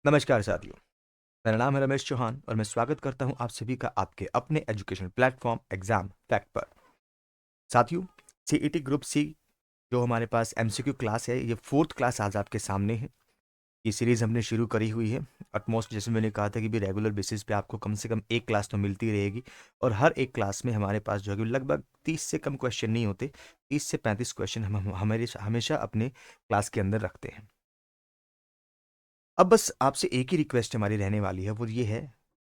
नमस्कार साथियों। मेरा नाम है रमेश चौहान और मैं स्वागत करता हूं आप सभी का आपके अपने एजुकेशन प्लेटफॉर्म एग्जाम फैक्ट पर। साथियों, सीईटी ग्रुप सी जो हमारे पास एमसीक्यू क्लास है, ये फोर्थ क्लास आज आपके सामने है। ये सीरीज हमने शुरू करी हुई है। ऑलमोस्ट जैसे मैंने कहा था कि भी रेगुलर बेसिस पे आपको कम से कम एक क्लास तो मिलती रहेगी। और हर एक क्लास में हमारे पास जो है कि लगभग 30 से कम क्वेश्चन नहीं होते। 30 से 35 क्वेश्चन हम हमेशा हमेशा अपने क्लास के अंदर रखते हैं। अब बस आपसे एक ही रिक्वेस्ट हमारी रहने वाली है, वो ये है,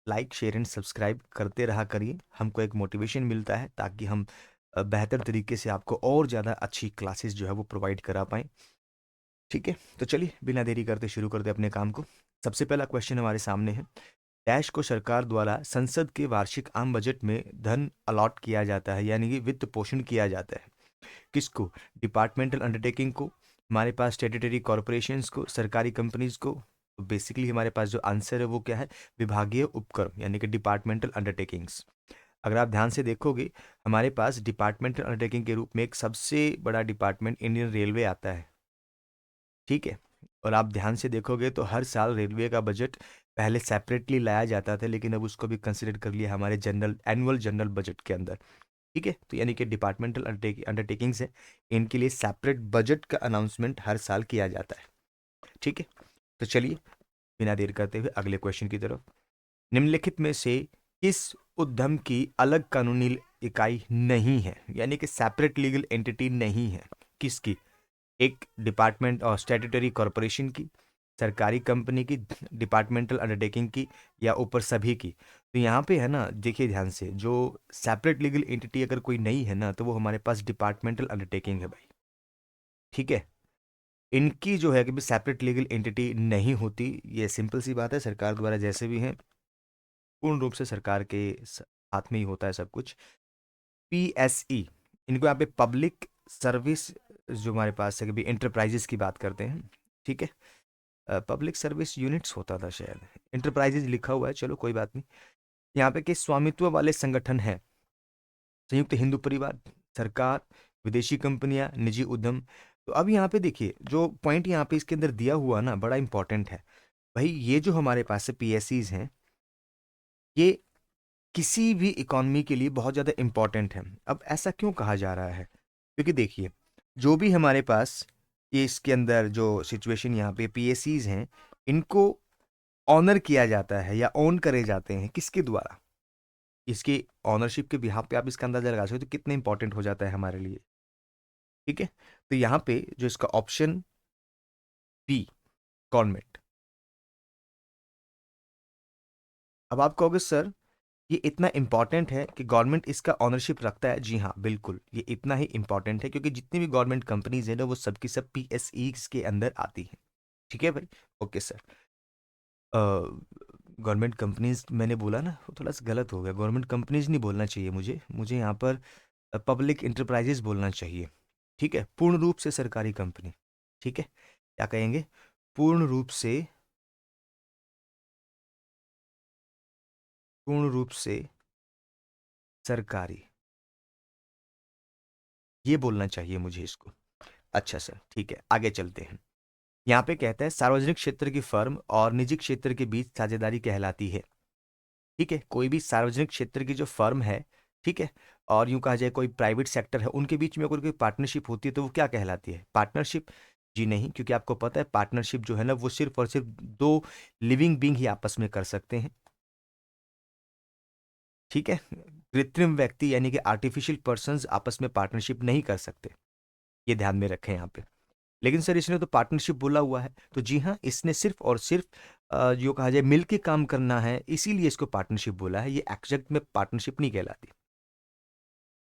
लाइक शेयर एंड सब्सक्राइब करते रहा करिए। हमको एक मोटिवेशन मिलता है ताकि हम बेहतर तरीके से आपको और ज़्यादा अच्छी क्लासेस जो है वो प्रोवाइड करा पाएँ। ठीक है, तो चलिए बिना देरी करते शुरू करते अपने काम को। सबसे पहला क्वेश्चन हमारे सामने है, डैश को सरकार द्वारा संसद के वार्षिक आम बजट में धन अलॉट किया जाता है, यानी कि वित्त पोषण किया जाता है। किसको? डिपार्टमेंटल अंडरटेकिंग को, हमारे पास स्टेट्यूटरी कॉरपोरेशंस को, सरकारी कंपनीज को। तो बेसिकली हमारे पास जो आंसर है वो क्या है? विभागीय उपक्रम यानी कि डिपार्टमेंटल अंडरटेकिंग्स। अगर आप ध्यान से देखोगे, हमारे पास डिपार्टमेंटल अंडरटेकिंग के रूप में एक सबसे बड़ा डिपार्टमेंट इंडियन रेलवे आता है। ठीक है। और आप ध्यान से देखोगे तो हर साल रेलवे का बजट पहले सेपरेटली लाया जाता था, लेकिन अब उसको भी कंसिडर कर लिया हमारे जनरल एनुअल जनरल बजट के अंदर। ठीक है, तो यानी कि डिपार्टमेंटल अंडरटेकिंग्स है, इनके लिए सेपरेट बजट का अनाउंसमेंट हर साल किया जाता है। ठीक है, तो चलिए बिना देर करते हुए अगले क्वेश्चन की तरफ। निम्नलिखित में से किस उद्यम की अलग कानूनी इकाई नहीं है, यानी कि सेपरेट लीगल एंटिटी नहीं है? किसकी? एक डिपार्टमेंट और स्टैट्यूटरी कॉरपोरेशन की, सरकारी कंपनी की, डिपार्टमेंटल अंडरटेकिंग की, या ऊपर सभी की? तो यहाँ पे है ना, देखिए ध्यान से, जो सेपरेट लीगल एंटिटी अगर कोई नहीं है ना, तो वो हमारे पास डिपार्टमेंटल अंडरटेकिंग है भाई। ठीक है, इनकी जो है कि सेपरेट लीगल एंटिटी नहीं होती। ये सिंपल सी बात है, सरकार द्वारा जैसे भी हैं पूर्ण रूप से सरकार के हाथ में ही होता है सब कुछ। पीएसई, इनको यहाँ पे पब्लिक सर्विस, जो हमारे पास है कि इंटरप्राइजेस की बात करते हैं। ठीक है, पब्लिक सर्विस यूनिट्स होता था शायद, इंटरप्राइजेज लिखा हुआ है, चलो कोई बात नहीं। यहाँ पे के स्वामित्व वाले संगठन हैं, संयुक्त हिंदू परिवार, सरकार, विदेशी कंपनियां, निजी उद्यम। तो अब यहाँ पे देखिए, जो पॉइंट यहाँ पे इसके अंदर दिया हुआ ना बड़ा इंपॉर्टेंट है भाई। ये जो हमारे पास से पीएससीज हैं, ये किसी भी इकोनॉमी के लिए बहुत ज़्यादा इंपॉर्टेंट है। अब ऐसा क्यों कहा जा रहा है? क्योंकि देखिए, जो भी हमारे पास ये इसके अंदर जो सिचुएशन यहाँ पे पीएससीज हैं, इनको ऑनर किया जाता है या ओन करे जाते हैं किसके द्वारा? इसकी ऑनरशिप के बिहाफ पे आप इसका अंदाजा लगा सकते हो कितने इंपॉर्टेंट हो जाता है हमारे लिए। ठीक है, तो यहाँ पे जो इसका ऑप्शन बी, गवर्नमेंट। अब आप कहोगे सर ये इतना इंपॉर्टेंट है कि गवर्नमेंट इसका ऑनरशिप रखता है? जी हाँ, बिल्कुल, ये इतना ही इंपॉर्टेंट है क्योंकि जितनी भी गवर्नमेंट कंपनीज है ना, वो सबकी सब पीएसई के अंदर आती हैं। ठीक है भाई, ओके सर। गवर्नमेंट कंपनीज मैंने बोला ना, वो थोड़ा सा गलत हो गया, गवर्नमेंट कंपनीज नहीं बोलना चाहिए मुझे, मुझे यहाँ पर पब्लिक इंटरप्राइजेज बोलना चाहिए। ठीक है, पूर्ण रूप से सरकारी कंपनी। ठीक है, क्या कहेंगे? पूर्ण रूप से सरकारी, ये बोलना चाहिए मुझे इसको। अच्छा सर, ठीक है, आगे चलते हैं। यहाँ पे कहता है सार्वजनिक क्षेत्र की फर्म और निजी क्षेत्र के बीच साझेदारी कहलाती है। ठीक है, कोई भी सार्वजनिक क्षेत्र की जो फर्म है, ठीक है, और यूं कहा जाए कोई प्राइवेट सेक्टर है, उनके बीच में अगर कोई पार्टनरशिप होती है तो वो क्या कहलाती है? पार्टनरशिप? जी नहीं, क्योंकि आपको पता है पार्टनरशिप जो है ना, वो सिर्फ और सिर्फ दो लिविंग बींग ही आपस में कर सकते हैं। ठीक है, कृत्रिम व्यक्ति यानी कि आर्टिफिशियल पर्संस आपस में पार्टनरशिप नहीं कर सकते, ये ध्यान में रखें यहाँ पे। लेकिन सर इसने तो पार्टनरशिप बोला हुआ है, तो जी हाँ, इसने सिर्फ और सिर्फ जो कहा जाए मिलके काम करना है, इसीलिए इसको पार्टनरशिप बोला है, ये एग्जैक्ट में पार्टनरशिप नहीं कहलाती।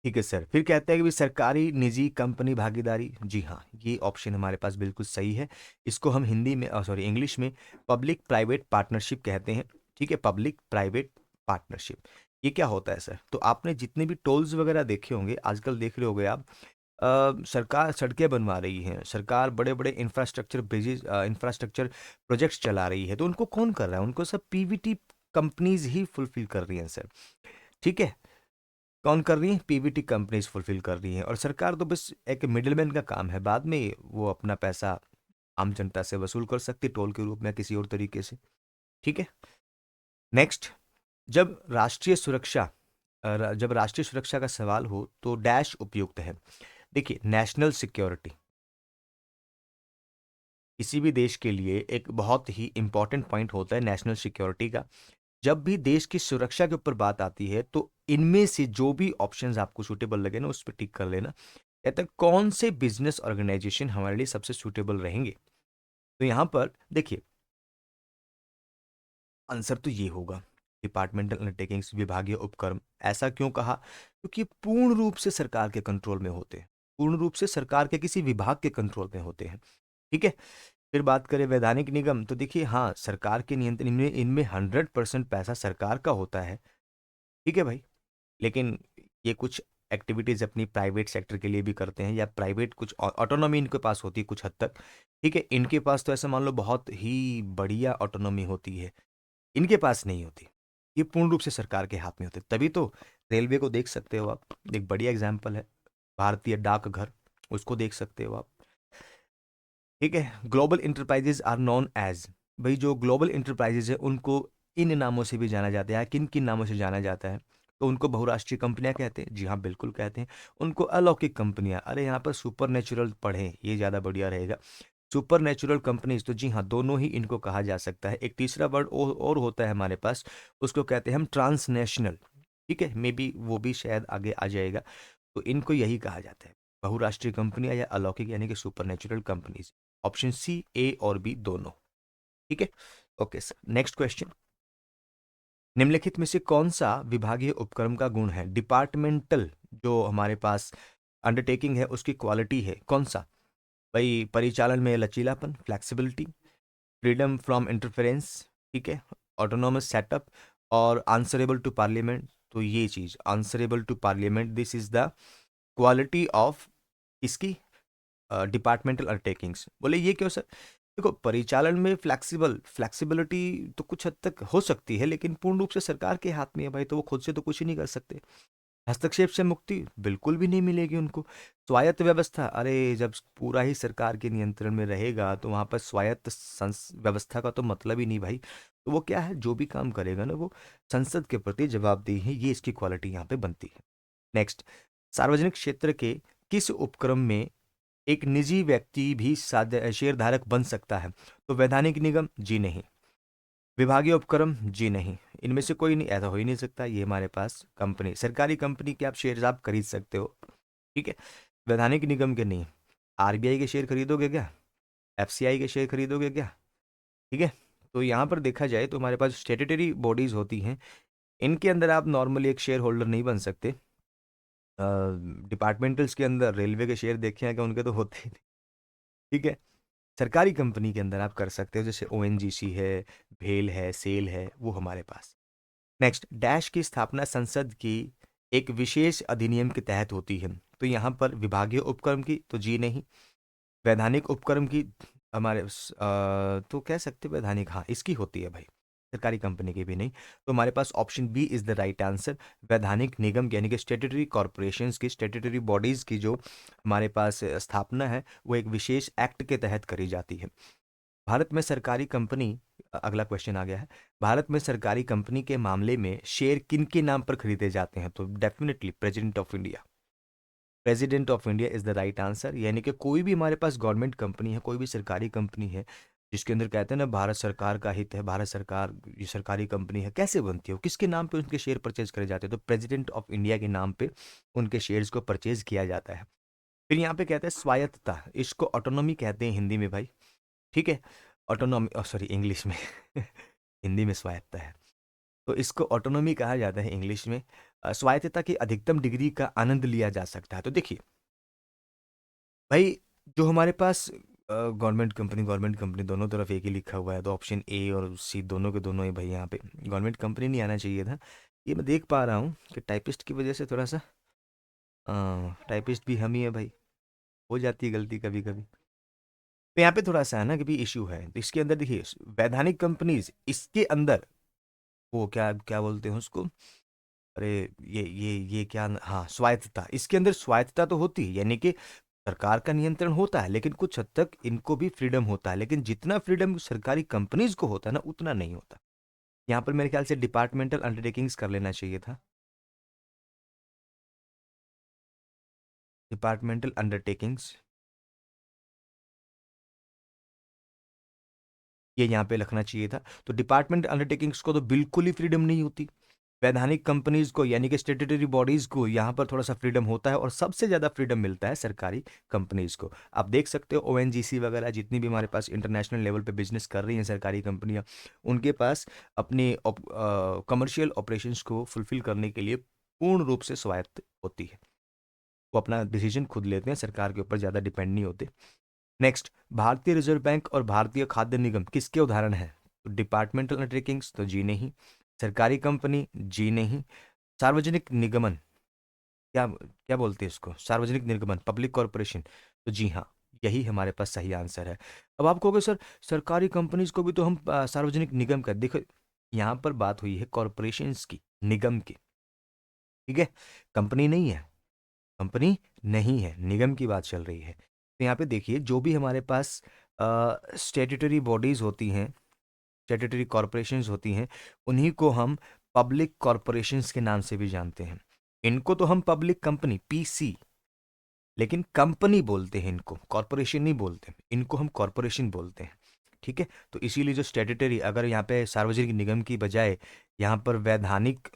ठीक है सर, फिर कहते हैं कि भी सरकारी निजी कंपनी भागीदारी। जी हाँ, ये ऑप्शन हमारे पास बिल्कुल सही है। इसको हम हिंदी में, सॉरी, इंग्लिश में पब्लिक प्राइवेट पार्टनरशिप कहते हैं। ठीक है, पब्लिक प्राइवेट पार्टनरशिप। ये क्या होता है सर? तो आपने जितने भी टोल्स वगैरह देखे होंगे, आजकल देख रहे होंगे आप, सरकार सड़कें बनवा रही है, सरकार बड़े बड़े इंफ्रास्ट्रक्चर ब्रिजेज, इंफ्रास्ट्रक्चर प्रोजेक्ट्स चला रही है, तो उनको कौन कर रहा है? उनको सब पीवीटी कंपनीज ही फुलफिल कर रही हैं सर। ठीक है, कौन कर रही है? पीवीटी कंपनीज फुलफिल कर रही हैं, और सरकार तो बस एक मिडिलमैन का काम है, बाद में वो अपना पैसा आम जनता से वसूल कर सकती, टोल के रूप में किसी और तरीके से। ठीक है। नेक्स्ट, जब राष्ट्रीय सुरक्षा का सवाल हो तो डैश उपयुक्त है। देखिए, नेशनल सिक्योरिटी किसी भी देश के लिए एक बहुत ही इंपॉर्टेंट पॉइंट होता है नेशनल सिक्योरिटी का। जब भी देश की सुरक्षा के ऊपर बात आती है तो इनमें से जो भी ऑप्शंस आपको सूटेबल लगे ना, उस पर टिक कर लेना। कहते हैं कौन से बिजनेस ऑर्गेनाइजेशन हमारे लिए सबसे सूटेबल रहेंगे। तो यहां पर देखिए, आंसर तो ये होगा डिपार्टमेंटल अंडरटेकिंग्स, विभागीय उपक्रम। ऐसा क्यों कहा? क्योंकि ये पूर्ण रूप से सरकार के कंट्रोल में होते हैं, पूर्ण रूप से सरकार के किसी विभाग के कंट्रोल में होते हैं। ठीक है। फिर बात करें वैधानिक निगम, तो देखिए हाँ, सरकार के नियंत्रण में इनमें 100% पैसा सरकार का होता है। ठीक है भाई। लेकिन ये कुछ एक्टिविटीज अपनी प्राइवेट सेक्टर के लिए भी करते हैं, या प्राइवेट कुछ ऑटोनॉमी इनके पास होती है कुछ हद तक। ठीक है, इनके पास तो ऐसा मान लो बहुत ही बढ़िया ऑटोनॉमी होती है, इनके पास नहीं होती। ये पूर्ण रूप से सरकार के हाथ में होते, तभी तो रेलवे को देख सकते हो आप, एक बढ़िया एग्जाम्पल है भारतीय डाकघर, उसको देख सकते हो आप। ठीक है। Global enterprises are known as, भाई जो ग्लोबल इंटरप्राइजेज है उनको इन नामों से भी जाना जाता है। किन किन नामों से जाना जाता है? तो उनको बहुराष्ट्रीय कंपनियां कहते हैं, जी हाँ बिल्कुल कहते हैं। उनको अलौकिक कंपनियां, अरे यहाँ पर सुपर नेचुरल पढ़ें, ये ज़्यादा बढ़िया रहेगा। सुपर नेचुरल कंपनीज, तो जी हाँ दोनों ही इनको कहा जा सकता है। एक तीसरा वर्ड और होता है हमारे पास, उसको कहते हैं हम ट्रांसनेशनल। ठीक है, मे बी वो भी शायद आगे आ जाएगा। तो इनको यही कहा जाता है, बहुराष्ट्रीय कंपनियां या अलौकिक यानी कि supernatural companies. Option C, A और बी दोनों। ठीक है। Okay sir, next question. निम्नलिखित में से कौन सा विभागीय उपक्रम का गुण है? डिपार्टमेंटल जो हमारे पास अंडरटेकिंग है उसकी क्वालिटी है, कौन सा? भाई परिचालन में लचीलापन, फ्लेक्सिबिलिटी, फ्रीडम फ्रॉम इंटरफेरेंस, ठीक है, ऑटोनोमस सेटअप, और आंसरेबल टू पार्लियामेंट। तो ये चीज answerable to parliament, this is the quality of इसकी डिपार्टमेंटल अंडरटेकिंग्स। बोले ये क्यों सर? देखो, परिचालन में फ्लेक्सिबिलिटी तो कुछ हद तक हो सकती है, लेकिन पूर्ण रूप से सरकार के हाथ में है भाई, तो वो खुद से तो कुछ ही नहीं कर सकते। हस्तक्षेप से मुक्ति बिल्कुल भी नहीं मिलेगी उनको। स्वायत्त व्यवस्था, अरे जब पूरा ही सरकार के नियंत्रण में रहेगा तो वहां पर स्वायत्त व्यवस्था का तो मतलब ही नहीं भाई। तो वो क्या है, जो भी काम करेगा ना वो संसद के प्रति जवाबदेही है, ये इसकी क्वालिटी यहाँ पे बनती है। नेक्स्ट, सार्वजनिक क्षेत्र के किस उपक्रम में एक निजी व्यक्ति भी शेयरधारक बन सकता है? तो वैधानिक निगम, जी नहीं। विभागीय उपक्रम, जी नहीं। इनमें से कोई नहीं, ऐसा हो ही नहीं सकता। ये हमारे पास कंपनी, सरकारी कंपनी के आप शेयर आप खरीद सकते हो। ठीक है, वैधानिक निगम के नहीं। आरबीआई के शेयर खरीदोगे क्या? एफसीआई के शेयर खरीदोगे क्या? ठीक है। तो यहाँ पर देखा जाए तो हमारे पास स्टेट्यूटरी बॉडीज होती हैं, इनके अंदर आप नॉर्मली एक शेयर होल्डर नहीं बन सकते। डिपार्टमेंटल्स के अंदर रेलवे के शेयर देखे हैं कि उनके तो होते ही नहीं। ठीक है। सरकारी कंपनी के अंदर आप कर सकते हो, जैसे ओएनजीसी है, भेल है, सेल है, वो हमारे पास। नेक्स्ट, डैश की स्थापना संसद की एक विशेष अधिनियम के तहत होती है। तो यहाँ पर विभागीय उपक्रम की, तो जी नहीं। वैधानिक उपक्रम की, तो कह सकते वैधानिक, हाँ इसकी होती है भाई, सरकारी कंपनी की भी नहीं। तो हमारे पास option B is the right answer. वैधानिक निगम यानी कि स्टेट्यूटरी कॉर्पोरेशंस की, स्टेट्यूटरी बॉडीज की जो हमारे पास स्थापना है वो एक विशेष एक्ट के तहत करी जाती है। भारत में सरकारी कंपनी, अगला क्वेश्चन आ गया है, भारत में सरकारी कंपनी के मामले में शेयर किन के नाम पर खरीदे जाते हैं? तो definitely president of India. President of India is the right answer. यानी कि कोई भी हमारे पास गवर्नमेंट कंपनी है, कोई भी सरकारी कंपनी है जिसके अंदर कहते हैं ना भारत सरकार का हित है, भारत सरकार ये सरकारी कंपनी है, कैसे बनती है वो, किसके नाम पे उनके शेयर परचेज करे जाते हैं? तो प्रेसिडेंट ऑफ इंडिया के नाम पे उनके शेयर्स को परचेज किया जाता है। फिर यहाँ पे कहते हैं स्वायत्तता, इसको ऑटोनॉमी कहते हैं हिंदी में भाई। ठीक है, ऑटोनॉमी, सॉरी इंग्लिश में हिंदी में स्वायत्तता है, तो इसको ऑटोनॉमी कहा जाता है इंग्लिश में। स्वायत्तता की अधिकतम डिग्री का आनंद लिया जा सकता है। तो देखिए भाई, जो हमारे पास गवर्नमेंट कंपनी दोनों तरफ एक ही लिखा हुआ है, तो ऑप्शन ए और सी दोनों के दोनों ही भाई, यहाँ पे गवर्नमेंट कंपनी नहीं आना चाहिए था। ये मैं देख पा रहा हूँ कि टाइपिस्ट की वजह से थोड़ा सा, टाइपिस्ट भी हम ही है भाई, हो जाती है गलती कभी कभी। तो यहाँ पे थोड़ा सा है ना कि भी इशू है, तो इसके अंदर देखिए वैधानिक कंपनीज, इसके अंदर वो क्या क्या बोलते हैं उसको, अरे ये क्या, हाँ स्वायत्तता, इसके अंदर स्वायत्तता तो होती है, यानी कि सरकार का नियंत्रण होता है, लेकिन कुछ हद तक इनको भी फ्रीडम होता है, लेकिन जितना फ्रीडम सरकारी कंपनीज को होता है ना उतना नहीं होता। यहाँ पर मेरे ख्याल से डिपार्टमेंटल अंडरटेकिंग्स कर लेना चाहिए था, डिपार्टमेंटल अंडरटेकिंग्स, ये यहाँ पे लिखना चाहिए था। तो डिपार्टमेंट अंडरटेकिंग्स को तो बिल्कुल ही फ्रीडम नहीं होती। वैधानिक कंपनीज को यानी कि स्टेट्यूटरी बॉडीज को यहाँ पर थोड़ा सा फ्रीडम होता है, और सबसे ज्यादा फ्रीडम मिलता है सरकारी कंपनीज को। आप देख सकते हो ओएनजीसी वगैरह जितनी भी हमारे पास इंटरनेशनल लेवल पे बिजनेस कर रही हैं सरकारी कंपनियां, उनके पास अपने कमर्शियल ऑपरेशंस को फुलफिल करने के लिए पूर्ण रूप से स्वायत्त होती है। वो अपना डिसीजन खुद लेते हैं, सरकार के ऊपर ज्यादा डिपेंड नहीं होते। नेक्स्ट, भारतीय रिजर्व बैंक और भारतीय खाद्य निगम किसके उदाहरण हैं? तो डिपार्टमेंटल अंडरटेकिंग्स तो जी नहीं, सरकारी कंपनी जी नहीं, सार्वजनिक निगमन, क्या क्या बोलते हैं इसको, सार्वजनिक निर्गमन, पब्लिक कॉरपोरेशन, तो जी हाँ, यही हमारे पास सही आंसर है। अब आप कहोगे सर सरकारी कंपनीज को भी तो हम सार्वजनिक निगम कर, देखो यहाँ पर बात हुई है कॉरपोरेशंस की, निगम की, ठीक है, कंपनी नहीं है, कंपनी नहीं है, निगम की बात चल रही है। तो यहाँ पे देखिए जो भी हमारे पास स्टेट्यूटरी बॉडीज होती हैं, स्टेट्यूटरी कॉरपोरेशंस होती हैं, उन्हीं को हम पब्लिक कॉरपोरेशंस के नाम से भी जानते हैं। इनको तो हम पब्लिक कंपनी पीसी, लेकिन कंपनी बोलते हैं, इनको कॉरपोरेशन नहीं बोलते, इनको हम कॉरपोरेशन बोलते हैं, ठीक है। तो इसीलिए जो स्टेट्यूटरी, अगर यहाँ पे सार्वजनिक निगम की बजाय यहाँ पर वैधानिक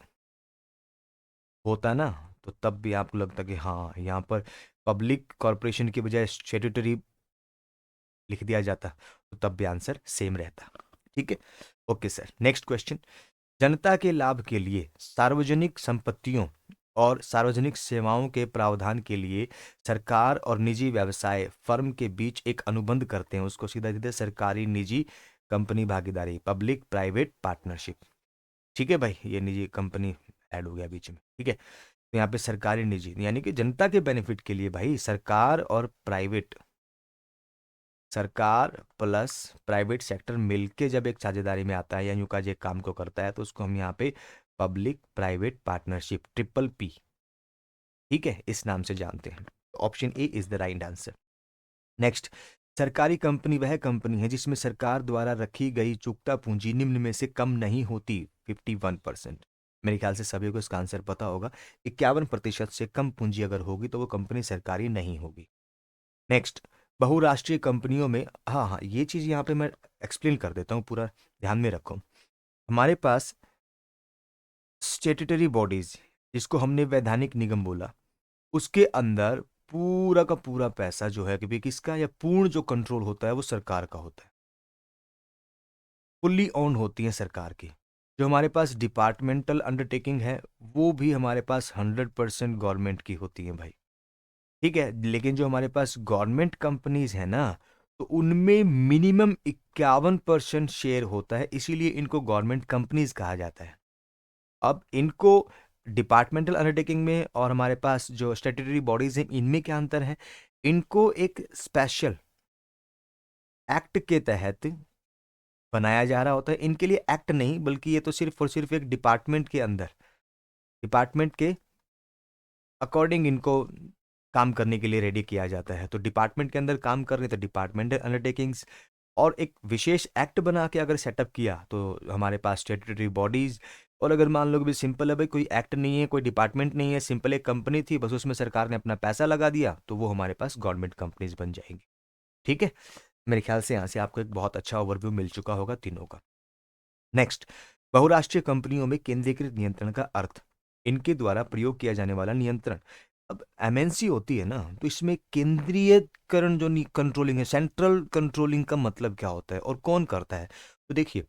होता ना, तो तब भी आपको लगता कि हाँ यहाँ पर पब्लिक कॉरपोरेशन की बजाय स्टेट्यूटरी लिख दिया जाता, तो तब भी आंसर सेम रहता, ठीक है। ओके सर, नेक्स्ट क्वेश्चन, जनता के लाभ के लिए सार्वजनिक संपत्तियों और सार्वजनिक सेवाओं के प्रावधान के लिए सरकार और निजी व्यवसाय फर्म के बीच एक अनुबंध करते हैं, उसको सीधा सीधे सरकारी निजी कंपनी भागीदारी, पब्लिक प्राइवेट पार्टनरशिप, ठीक है भाई, ये निजी कंपनी ऐड हो गया बीच में, ठीक है। तो यहाँ पे सरकारी निजी यानी कि जनता के बेनिफिट के लिए भाई सरकार और प्राइवेट, सरकार प्लस प्राइवेट सेक्टर मिलके जब एक साझेदारी में आता है या यूं का एक काम को करता है, तो उसको हम यहाँ पे public private partnership, triple P, ठीक है, इस नाम से जानते हैं। Option A is the right answer. Next, सरकारी कंपनी वह कंपनी है जिसमें सरकार द्वारा रखी गई चुकता पूंजी निम्न में से कम नहीं होती, 51%। मेरे ख्याल से सभी को इसका आंसर पता होगा, 51% से कम पूंजी अगर होगी तो वो कंपनी सरकारी नहीं होगी। नेक्स्ट, बहुराष्ट्रीय कंपनियों में, हाँ हाँ ये चीज यहाँ पे मैं एक्सप्लेन कर देता हूँ, पूरा ध्यान में रखो। हमारे पास स्टेट्यूटरी बॉडीज, जिसको हमने वैधानिक निगम बोला, उसके अंदर पूरा का पूरा पैसा जो है कि किसका, या पूर्ण जो कंट्रोल होता है वो सरकार का होता है, फुल्ली ओन होती है सरकार की। जो हमारे पास डिपार्टमेंटल अंडरटेकिंग है वो भी हमारे पास 100% गवर्नमेंट की होती है भाई, ठीक है। लेकिन जो हमारे पास गवर्नमेंट कंपनीज है ना, तो उनमें मिनिमम 51% शेयर होता है, इसीलिए इनको गवर्नमेंट कंपनीज कहा जाता है। अब इनको डिपार्टमेंटल अंडरटेकिंग में और हमारे पास जो स्टैट्यूटरी बॉडीज हैं इनमें क्या अंतर है, इनको एक स्पेशल एक्ट के तहत बनाया जा रहा होता है, इनके लिए एक्ट नहीं बल्कि ये तो सिर्फ और सिर्फ एक डिपार्टमेंट के अंदर, डिपार्टमेंट के अकॉर्डिंग इनको काम करने के लिए रेडी किया जाता है। तो डिपार्टमेंट के अंदर काम कर रहे हैं तो डिपार्टमेंटल अंडरटेकिंग्स, और एक विशेष एक्ट बना के अगर सेटअप किया तो हमारे पास स्टेट्यूटरी बॉडीज। और अगर मान लो कि भी सिंपल है भाई, कोई एक्ट नहीं है, कोई डिपार्टमेंट नहीं है, सिंपल एक कंपनी थी बस, उसमें सरकार ने अपना पैसा लगा दिया, तो वो हमारे पास गवर्नमेंट कंपनीज बन जाएंगी, ठीक है। मेरे ख्याल से यहाँ से आपको एक बहुत अच्छा ओवरव्यू मिल चुका होगा तीनों का। नेक्स्ट, बहुराष्ट्रीय कंपनियों में केंद्रीकृत नियंत्रण का अर्थ, इनके द्वारा प्रयोग किया जाने वाला नियंत्रण। अब एमएनसी होती है ना, तो इसमें केंद्रीयकरण जो कंट्रोलिंग है, सेंट्रल कंट्रोलिंग का मतलब क्या होता है और कौन करता है? तो देखिए,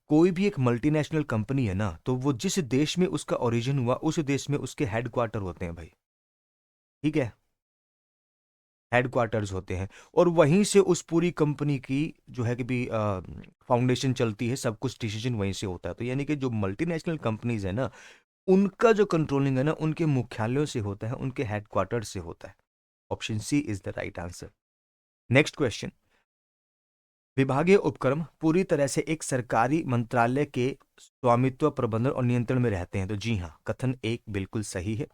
कोई भी एक मल्टीनेशनल कंपनी है ना, तो वो जिस देश में उसका ओरिजिन हुआ उस देश में उसके हेडक्वार्टर होते हैं भाई, ठीक है, हेडक्वार्टर्स होते हैं, और वहीं से उस पूरी कंपनी की जो है कि भी फाउंडेशन चलती है, सब कुछ डिसीजन वहीं से होता है। तो यानी कि जो मल्टीनेशनल कंपनीज है ना, उनका जो कंट्रोलिंग है ना, उनके मुख्यालयों से होता है, उनके हेडक्वार्टर से होता है। Option C is the right answer. Next question, विभागीय उपक्रम पूरी तरह से एक सरकारी मंत्रालय के स्वामित्व, प्रबंधन और नियंत्रण में रहते हैं, तो जी हाँ, कथन एक बिल्कुल सही है।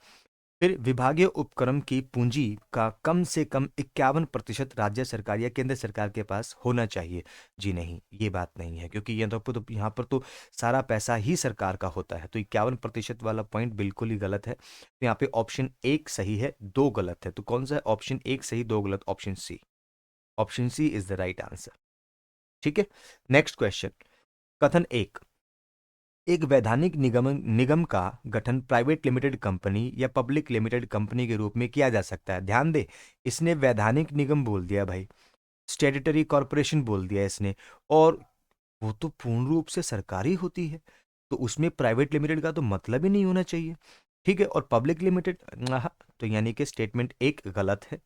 फिर विभागीय उपक्रम की पूंजी का कम से कम 51% राज्य सरकार या केंद्र सरकार के पास होना चाहिए। जी नहीं, ये बात नहीं है, क्योंकि यहाँ पर तो सारा पैसा ही सरकार का होता है, तो 51% वाला पॉइंट बिल्कुल ही गलत है। तो यहाँ पे ऑप्शन एक सही है, दो गलत है। तो कौन सा है? ऑप्शन एक सही, दो गलत, option C. Option C is the right answer. ठीक है, नेक्स्ट क्वेश्चन। कथन एक, एक वैधानिक निगम का गठन प्राइवेट लिमिटेड कंपनी या पब्लिक लिमिटेड कंपनी के रूप में किया जा सकता है। ध्यान दे, इसने वैधानिक निगम बोल दिया भाई, स्टेट्यूटरी कॉरपोरेशन बोल दिया इसने, और वो तो पूर्ण रूप से सरकारी होती है, तो उसमें प्राइवेट लिमिटेड का तो मतलब ही नहीं होना चाहिए। ठीक है, और पब्लिक लिमिटेड, तो यानी कि स्टेटमेंट एक गलत है।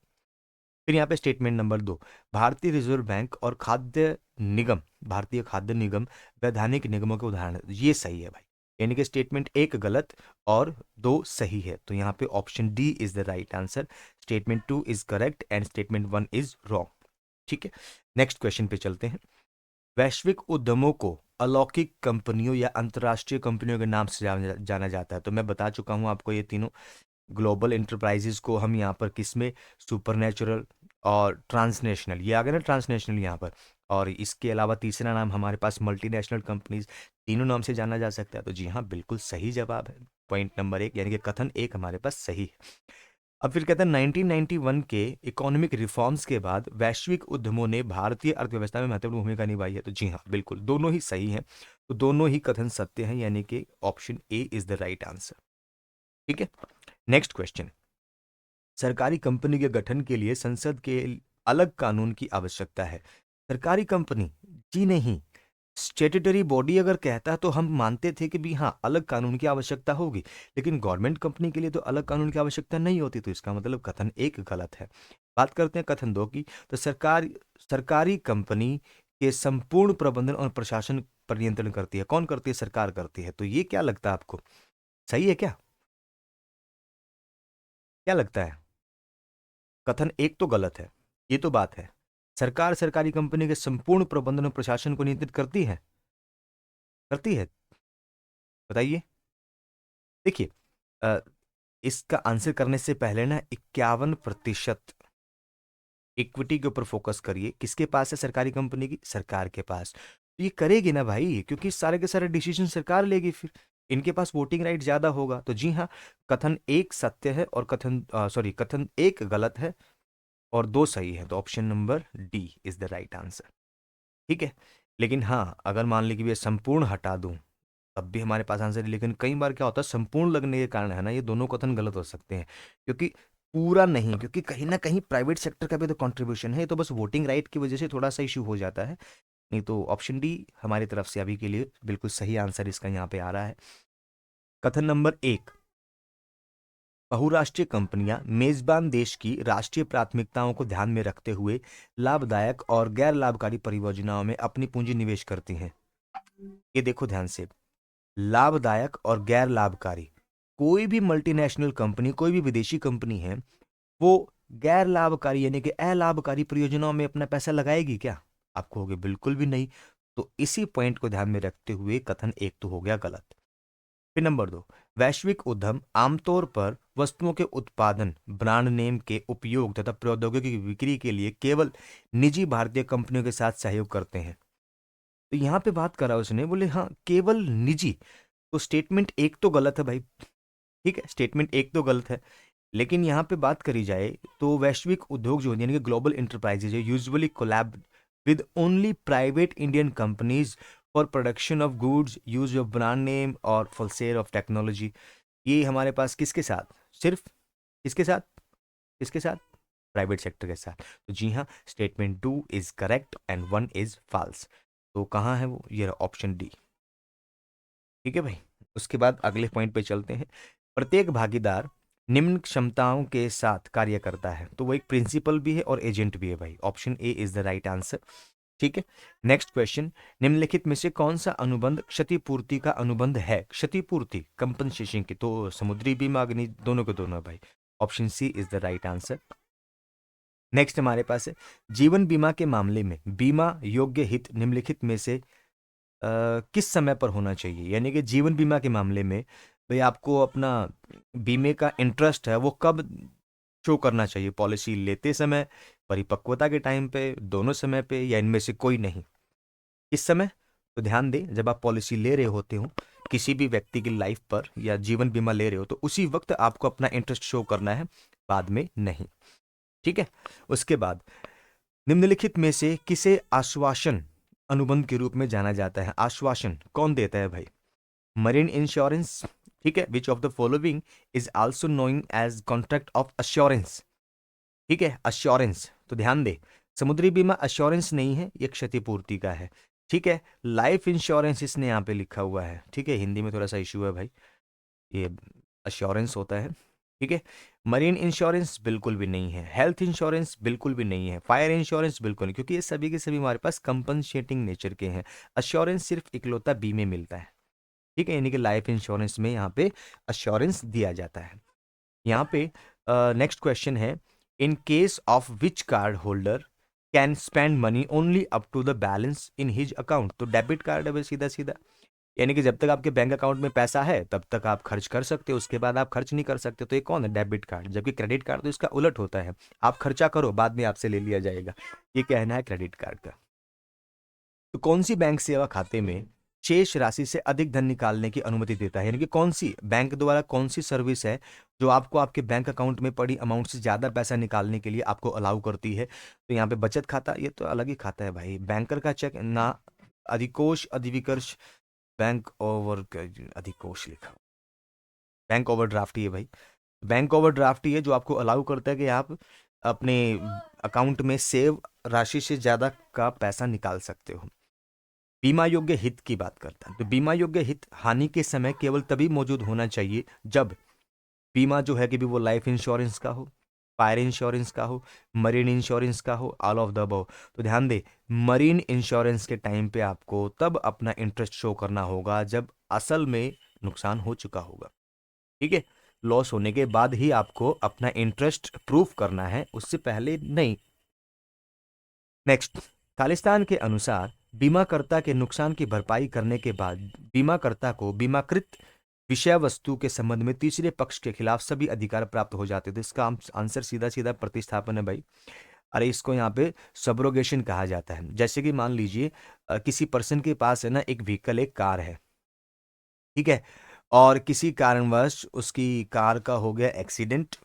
फिर यहाँ पे स्टेटमेंट नंबर दो, भारतीय रिजर्व बैंक और खाद्य निगम, भारतीय खाद्य निगम वैधानिक निगमों के उदाहरण है। ये सही है भाई, यानी कि स्टेटमेंट एक गलत और दो सही है। तो यहाँ पे option D is the right answer. Statement two is correct and statement one is wrong. ठीक है, नेक्स्ट क्वेश्चन पे चलते हैं। वैश्विक उद्यमों को अलौकिक कंपनियों या अंतर्राष्ट्रीय कंपनियों के नाम से जाना जाता है। तो मैं बता चुका हूं आपको, ये तीनों ग्लोबल इंटरप्राइजेस को हम यहाँ पर किस में, सुपरनेचुरल और ट्रांसनेशनल, ये आ गया ना ट्रांसनेशनल यहाँ पर, और इसके अलावा तीसरा नाम हमारे पास मल्टीनेशनल कंपनीज, तीनों नाम से जाना जा सकता है। तो जी हाँ, बिल्कुल सही जवाब है पॉइंट नंबर एक, यानी कि कथन एक हमारे पास सही है। अब फिर कहते हैं 1991 के इकोनॉमिक रिफॉर्म्स के बाद वैश्विक उद्यमों ने भारतीय अर्थव्यवस्था में महत्वपूर्ण भूमिका निभाई है। तो जी हाँ, बिल्कुल दोनों ही सही हैं, तो दोनों ही कथन सत्य हैं, यानी कि option A is the right answer. ठीक है, नेक्स्ट क्वेश्चन। सरकारी कंपनी के गठन के लिए संसद के अलग कानून की आवश्यकता है। सरकारी कंपनी, जी नहीं, स्टेट्यूटरी बॉडी अगर कहता है तो हम मानते थे कि भी हाँ अलग कानून की आवश्यकता होगी, लेकिन गवर्नमेंट कंपनी के लिए तो अलग कानून की आवश्यकता नहीं होती, तो इसका मतलब कथन एक गलत है। बात करते हैं कथन दो की। तो सरकारी कंपनी के संपूर्ण प्रबंधन और प्रशासन पर नियंत्रण करती है। कौन करती है? सरकार करती है। तो ये क्या लगता है आपको, सही है क्या? क्या लगता है? कथन एक तो गलत है, ये तो बात है। सरकार सरकारी कंपनी के संपूर्ण प्रबंधन और प्रशासन को नियंत्रित करती है, करती है, बताइए। देखिए, अ, इसका आंसर करने से पहले ना 51% इक्विटी के ऊपर फोकस करिए। किसके पास है सरकारी कंपनी की? सरकार के पास। तो ये करेगी ना भाई, क्योंकि सारे के सारे डिसीजन सरकार लेगी, फिर इनके पास वोटिंग राइट ज्यादा होगा। तो जी हाँ, कथन एक सत्य है और कथन एक गलत है और दो सही है। तो option number D is the right answer. ठीक है, लेकिन हाँ, अगर मान ली कि ये संपूर्ण हटा दूं तब भी हमारे पास आंसर है। लेकिन कई बार क्या होता है, संपूर्ण लगने के कारण है ना, ये दोनों कथन गलत हो सकते हैं, क्योंकि पूरा नहीं, क्योंकि कहीं ना कहीं प्राइवेट सेक्टर का भी तो कंट्रीब्यूशन है। ये तो बस वोटिंग राइट की वजह से थोड़ा सा इश्यू हो जाता है। नहीं तो ऑप्शन डी हमारी तरफ से अभी के लिए बिल्कुल सही आंसर इसका यहाँ पे आ रहा है। कथन नंबर एक, बहुराष्ट्रीय कंपनियां मेजबान देश की राष्ट्रीय प्राथमिकताओं को ध्यान में रखते हुए लाभदायक और गैर लाभकारी परियोजनाओं में अपनी पूंजी निवेश करती हैं। ये देखो ध्यान से, लाभदायक और गैर लाभकारी, कोई भी मल्टीनेशनल कंपनी, कोई भी विदेशी कंपनी है, वो गैर लाभकारी यानी कि अलाभकारी परियोजनाओं में अपना पैसा लगाएगी क्या? आप कहोगे बिल्कुल भी नहीं। तो इसी पॉइंट को ध्यान में रखते हुए कथन एक तो हो गया गलत। फिर नंबर दो, वैश्विक उद्यम आमतौर पर वस्तुओं के उत्पादन, ब्रांड नेम के उपयोग तथा प्रौद्योगिकी की बिक्री के लिए केवल निजी भारतीय कंपनियों के साथ सहयोग करते हैं। तो यहां पे बात करा उसने, बोले हाँ केवल निजी, तो स्टेटमेंट एक तो गलत है भाई। ठीक है, स्टेटमेंट एक तो गलत है, लेकिन यहाँ पे बात करी जाए तो वैश्विक उद्योग जो यानी कि global enterprises usually collab with only private Indian companies for production of goods, use of brand name और फॉर सेल ऑफ टेक्नोलॉजी। ये हमारे पास किसके साथ? सिर्फ किसके साथ? किसके साथ? प्राइवेट सेक्टर के साथ। तो जी हाँ, statement two is correct and one is false. तो कहाँ है वो? ये ऑप्शन डी। ठीक है भाई, उसके बाद अगले पॉइंट पे चलते हैं। प्रत्येक भागीदार निम्न क्षमताओं के साथ कार्य करता है। तो वो एक प्रिंसिपल भी है और एजेंट भी है भाई। Option A is the right answer. ठीक है, नेक्स्ट क्वेश्चन। निम्नलिखित में से कौन सा अनुबंध क्षतिपूर्ति का अनुबंध है? क्षतिपूर्ति, कंपनसेशन की, तो समुद्री बीमा, अग्नि, दोनों के दोनों है भाई। Option C is the right answer. Next हमारे पास है, जीवन बीमा के मामले में बीमा योग्य हित निम्नलिखित में से किस समय पर होना चाहिए? यानी कि जीवन बीमा के मामले में भाई आपको अपना बीमे का इंटरेस्ट है वो कब शो करना चाहिए? पॉलिसी लेते समय, परिपक्वता के टाइम पे, दोनों समय पे, या इनमें से कोई नहीं? इस समय तो ध्यान दें, जब आप पॉलिसी ले रहे होते हो किसी भी व्यक्ति की लाइफ पर या जीवन बीमा ले रहे हो तो उसी वक्त आपको अपना इंटरेस्ट शो करना है, बाद में नहीं। ठीक है। उसके बाद निम्नलिखित में से किसे आश्वासन अनुबंध के रूप में जाना जाता है? आश्वासन कौन देता है भाई? मरीन इंश्योरेंस, ठीक है, which of the following is also knowing as contract of assurance. ठीक है, अश्योरेंस, तो ध्यान दे, समुद्री बीमा अश्योरेंस नहीं है, ये क्षतिपूर्ति का है। ठीक है, लाइफ इंश्योरेंस इसने यहाँ पे लिखा हुआ है। ठीक है, हिंदी में थोड़ा सा इशू है भाई, ये अश्योरेंस होता है। ठीक है, मरीन इंश्योरेंस बिल्कुल भी नहीं है, हेल्थ इंश्योरेंस बिल्कुल भी नहीं है, फायर इंश्योरेंस बिल्कुल नहीं, क्योंकि ये सभी के सभी हमारे पास कंपनसेटिंग नेचर के हैं। अश्योरेंस सिर्फ इकलौता बीमे मिलता है। ठीक है, यानी कि लाइफ इंश्योरेंस में यहाँ पे अश्योरेंस दिया जाता है। यहाँ पे नेक्स्ट क्वेश्चन है, in case of which card holder can spend money only up to the balance in his account? तो डेबिट कार्ड है भाई, सीधा सीधा, यानी कि जब तक आपके बैंक अकाउंट में पैसा है तब तक आप खर्च कर सकते हो, उसके बाद आप खर्च नहीं कर सकते। तो ये कौन है? Debit card. जबकि क्रेडिट कार्ड तो इसका उलट होता है, आप खर्चा करो बाद में आपसे ले लिया जाएगा, ये कहना है क्रेडिट कार्ड का। तो कौन सी बैंक सेवा खाते में शेष राशि से अधिक धन निकालने की अनुमति देता है? यानी कि कौन सी बैंक द्वारा कौन सी सर्विस है जो आपको आपके बैंक अकाउंट में पड़ी अमाउंट से ज्यादा पैसा निकालने के लिए आपको अलाउ करती है? तो यहाँ पे बचत खाता, ये तो अलग ही खाता है भाई, बैंकर का चेक ना, अधिकोष अधिविकर्ष, बैंक ओवर, अधिकोष लिखा, बैंक ओवरड्राफ्ट, ये भाई बैंक ओवरड्राफ्ट, ये जो आपको अलाउ करता है कि आप अपने अकाउंट में सेव राशि से ज्यादा का पैसा निकाल सकते हो। बीमा योग्य हित की बात करता है, तो बीमा योग्य हित हानि के समय केवल तभी मौजूद होना चाहिए जब बीमा जो है कि भी वो लाइफ इंश्योरेंस का हो, फायर इंश्योरेंस का हो, मरीन इंश्योरेंस का हो, ऑल ऑफ द अबव। तो ध्यान दे, मरीन इंश्योरेंस के टाइम पे आपको तब अपना इंटरेस्ट शो करना होगा जब असल में नुकसान हो चुका होगा। ठीक है, लॉस होने के बाद ही आपको अपना इंटरेस्ट प्रूफ करना है, उससे पहले नहीं। नेक्स्ट, खालिस्तान के अनुसार बीमाकर्ता के नुकसान की भरपाई करने के बाद बीमाकर्ता को बीमाकृत विषय वस्तु के संबंध में तीसरे पक्ष के खिलाफ सभी अधिकार प्राप्त हो जाते थे। इसका आंसर सीधा सीधा प्रतिस्थापन है भाई। अरे इसको यहाँ पे सब्रोगेशन कहा जाता है। जैसे कि मान लीजिए किसी पर्सन के पास है ना एक व्हीकल, एक कार है, ठीक है, और किसी कारणवश उसकी कार का हो गया एक्सीडेंट।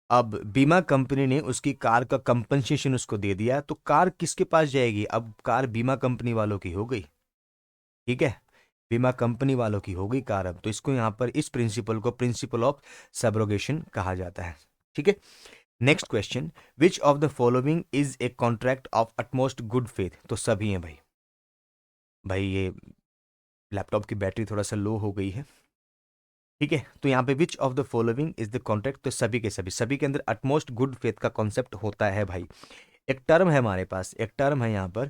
अब बीमा कंपनी ने उसकी कार का कंपनसेशन उसको दे दिया, तो कार किसके पास जाएगी? अब कार बीमा कंपनी वालों की हो गई। ठीक है, बीमा कंपनी वालों की हो गई कार अब। तो इसको यहाँ पर इस प्रिंसिपल को प्रिंसिपल ऑफ सब्रोगेशन कहा जाता है। ठीक है, next question, which of the following is a contract of utmost good faith? तो सभी हैं भाई। भाई ये लैपटॉप की बैटरी थोड़ा सा लो हो गई है। ठीक है, तो यहाँ पे विच of the following is the contract, तो सभी के सभी, सभी के अंदर अटमोस्ट गुड फेथ का कॉन्सेप्ट होता है भाई। एक टर्म है हमारे पास, एक टर्म है यहाँ पर,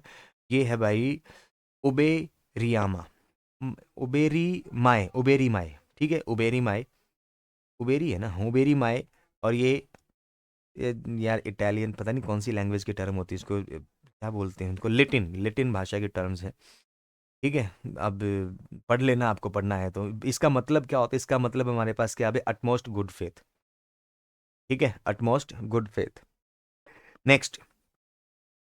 ये है भाई उबेरियामा, उबेरी माए, उबेरी माए। ठीक है, उबेरी माए, उबेरी है ना, उबेरी माए। और ये यार इटालियन पता नहीं कौन सी लैंग्वेज की टर्म होती है, इसको क्या बोलते हैं, उनको लिटिन, लिटिन भाषा की टर्म्स है। ठीक है, अब पढ़ लेना, आपको पढ़ना है तो। इसका मतलब क्या होता है? इसका मतलब हमारे पास क्या है? Utmost good faith. ठीक है, utmost good faith. Next,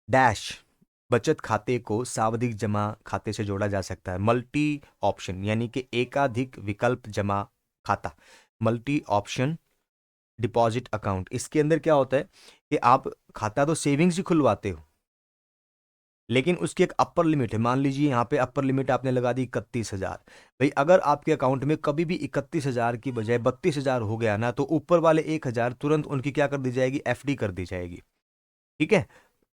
dash बचत खाते को सावधि जमा खाते से जोड़ा जा सकता है। मल्टी ऑप्शन यानी कि एकाधिक विकल्प जमा खाता, मल्टी ऑप्शन डिपॉजिट अकाउंट। इसके अंदर क्या होता है कि आप खाता तो सेविंग्स ही खुलवाते हो, लेकिन उसकी एक अपर लिमिट है। मान लीजिए यहाँ पे अपर लिमिट आपने लगा दी 31,000। भाई अगर आपके अकाउंट में कभी भी 31,000 की बजाय 32,000 हो गया ना, तो ऊपर वाले 1,000 तुरंत उनकी क्या कर दी जाएगी? एफडी कर दी जाएगी। ठीक है,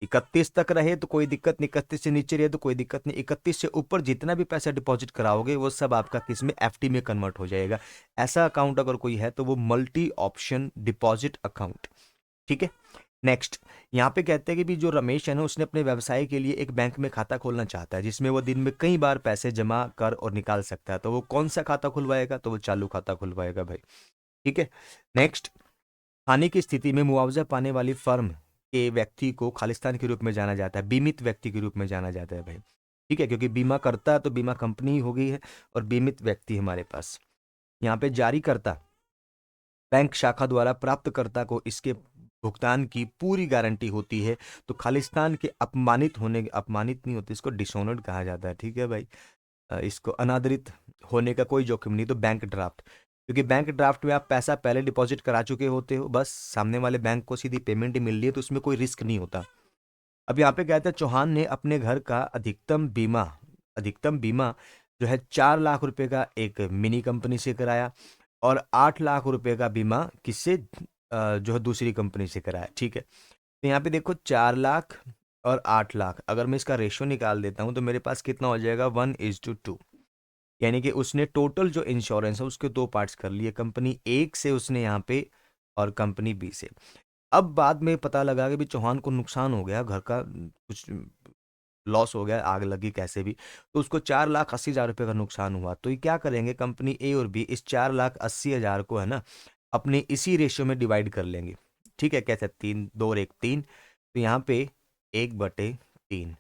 31 तक रहे तो कोई दिक्कत नहीं, 31 से नीचे रहे तो कोई दिक्कत नहीं, 31 से ऊपर जितना भी पैसा डिपॉजिट कराओगे वो सब आपका किस में? एफडी में कन्वर्ट हो जाएगा। ऐसा अकाउंट अगर कोई है तो वो मल्टी ऑप्शन डिपॉजिट अकाउंट। ठीक है, नेक्स्ट, यहाँ पे कहते हैं कि भी जो रमेश है ना, उसने अपने व्यवसाय के लिए एक बैंक में खाता खोलना चाहता है जिसमें वो दिन में कई बार पैसे जमा कर और निकाल सकता है। तो वो कौन सा खाता खुलवाएगा? तो वो चालू खाता खुलवाएगा भाई। ठीक है, नेक्स्ट, हानि की स्थिति में मुआवजा पाने वाली फर्म के व्यक्ति को खालिस्तान के रूप में जाना जाता है, बीमित व्यक्ति के रूप में जाना जाता है भाई। ठीक है, क्योंकि बीमा करता है तो बीमा कंपनी हो गई है, और बीमित व्यक्ति हमारे पास। यहाँ पे जारीकर्ता बैंक शाखा द्वारा प्राप्तकर्ता को इसके भुगतान की पूरी गारंटी होती है। तो खालिस्तान के अपमानित नहीं होते, इसको डिसऑनर्ड कहा जाता है, ठीक है भाई। इसको अनादरित होने का कोई जोखिम नहीं। तो बैंक ड्राफ्ट, क्योंकि बैंक ड्राफ्ट में आप पैसा पहले डिपॉजिट करा चुके होते हो, बस सामने वाले बैंक को सीधी पेमेंट ही मिल रही है, तो उसमें कोई रिस्क नहीं होता। अब यहाँ पे कहते हैं चौहान ने अपने घर का अधिकतम बीमा जो है 4 लाख रुपए का एक मिनी कंपनी से कराया, और 8 लाख रुपए का बीमा किससे जो है दूसरी कंपनी से कराया, ठीक है। तो यहाँ पे देखो 4 लाख और 8 लाख, अगर मैं इसका रेशियो निकाल देता हूँ तो मेरे पास कितना हो जाएगा, 1:2। यानी कि उसने टोटल जो इंश्योरेंस है उसके दो पार्ट्स कर लिए, कंपनी एक से उसने यहाँ पे और कंपनी बी से। अब बाद में पता लगा कि भी चौहान को नुकसान हो गया, घर का कुछ लॉस हो गया, आग लगी कैसे भी, तो उसको 4,80,000 रुपये का नुकसान हुआ। तो ये क्या करेंगे, कंपनी ए और बी इस 4,80,000 को है ना अपने इसी रेशियो में डिवाइड कर लेंगे, ठीक है। कैसे, 3 2 और 1 3, तो यहाँ पे 1/3,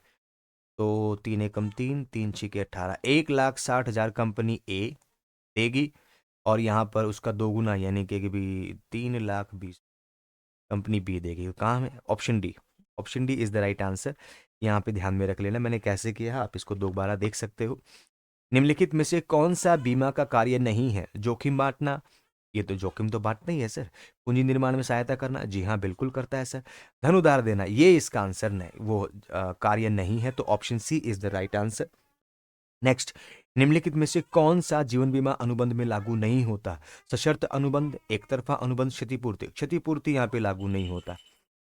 तो 3 एकम 3, 3 6 18, 1,60,000 कंपनी ए देगी, और यहाँ पर उसका दोगुना यानी कि भी 3,20,000 कंपनी बी देगी। कहाँ है, option D. Option D is the right answer. यहाँ पे ध्यान में रख लेना मैंने कैसे किया है, आप इसको दोबारा देख सकते हो। निम्नलिखित में से कौन सा बीमा का कार्य नहीं है, जोखिम बांटना, ये तो जोखिम तो बांटना ही है सर। पूंजी निर्माण में सहायता करना, जी हाँ बिल्कुल करता है सर। धन उधार देना, ये इसका आंसर नहीं, वो कार्य नहीं है, तो option C is the right answer. Next, निम्नलिखित में से कौन सा जीवन बीमा अनुबंध में लागू नहीं होता, सशर्त अनुबंध, एक तरफा अनुबंध, क्षतिपूर्ति। क्षतिपूर्ति यहाँ पे लागू नहीं होता,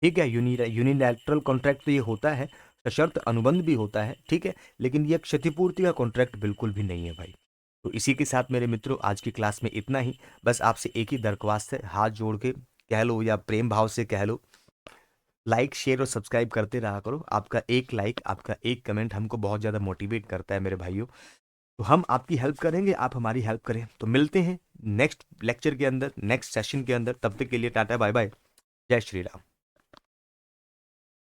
ठीक है। यूनिलैटरल कॉन्ट्रैक्ट तो ये होता है, सशर्त अनुबंध भी होता है, ठीक है, लेकिन ये क्षतिपूर्ति का कॉन्ट्रैक्ट बिल्कुल भी नहीं है भाई। तो इसी के साथ मेरे मित्रों आज की क्लास में इतना ही। बस आपसे एक ही दरख्वास्त है, हाथ जोड़ के कह लो या प्रेम भाव से कह लो, लाइक शेयर और सब्सक्राइब करते रहा करो। आपका एक लाइक, आपका एक कमेंट हमको बहुत ज़्यादा मोटिवेट करता है मेरे भाइयों। तो हम आपकी हेल्प करेंगे, आप हमारी हेल्प करें। तो मिलते हैं नेक्स्ट लेक्चर के अंदर, नेक्स्ट सेशन के अंदर। तब तक के लिए टाटा बाय बाय, जय श्री राम।